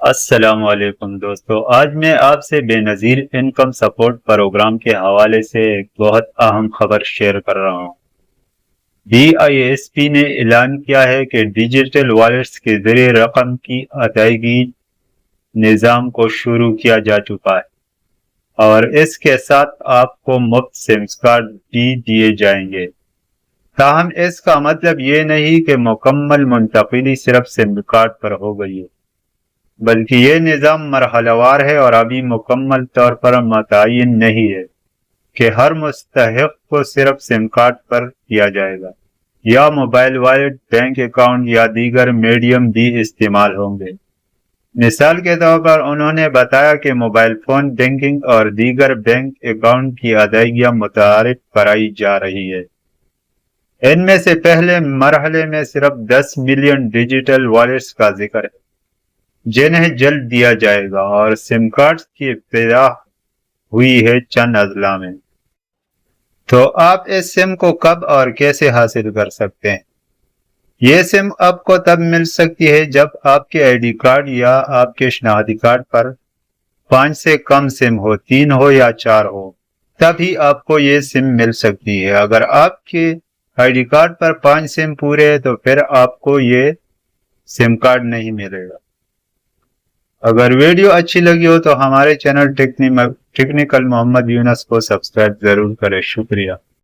السلام علیکم دوستو، آج میں آپ سے بے نظیر انکم سپورٹ پروگرام کے حوالے سے ایک بہت اہم خبر شیئر کر رہا ہوں۔ BISP نے اعلان کیا ہے کہ ڈیجیٹل والیٹس کے ذریعے رقم کی ادائیگی نظام کو شروع کیا جا چکا ہے اور اس کے ساتھ آپ کو مفت سم کارڈ بھی دیے جائیں گے۔ تاہم اس کا مطلب یہ نہیں کہ مکمل منتقلی صرف سم کارڈ پر ہو گئی ہے، بلکہ یہ نظام مرحلہ وار ہے اور ابھی مکمل طور پر متعین نہیں ہے کہ ہر مستحق کو صرف سم کارڈ پر کیا جائے گا یا موبائل والیٹ، بینک اکاؤنٹ یا دیگر میڈیم بھی استعمال ہوں گے۔ مثال کے طور پر انہوں نے بتایا کہ موبائل فون بینکنگ اور دیگر بینک اکاؤنٹ کی ادائیگیاں متعارف کرائی جا رہی ہے۔ ان میں سے پہلے مرحلے میں صرف 10 ملین ڈیجیٹل والیٹس کا ذکر ہے جنہیں جلد دیا جائے گا، اور سم کارڈز کی ابتدا ہوئی ہے چند اضلاع میں۔ تو آپ اس سم کو کب اور کیسے حاصل کر سکتے ہیں؟ یہ سم آپ کو تب مل سکتی ہے جب آپ کے ID کارڈ یا آپ کے شناختی کارڈ پر 5 سے کم سم ہو، 3 ہو یا 4 ہو، تبھی آپ کو یہ سم مل سکتی ہے۔ اگر آپ کے ID کارڈ پر 5 سم پورے ہیں تو پھر آپ کو یہ سم کارڈ نہیں ملے گا۔ اگر ویڈیو اچھی لگی ہو تو ہمارے چینل ٹیکنیکل محمد یونس کو سبسکرائب ضرور کریں۔ شکریہ۔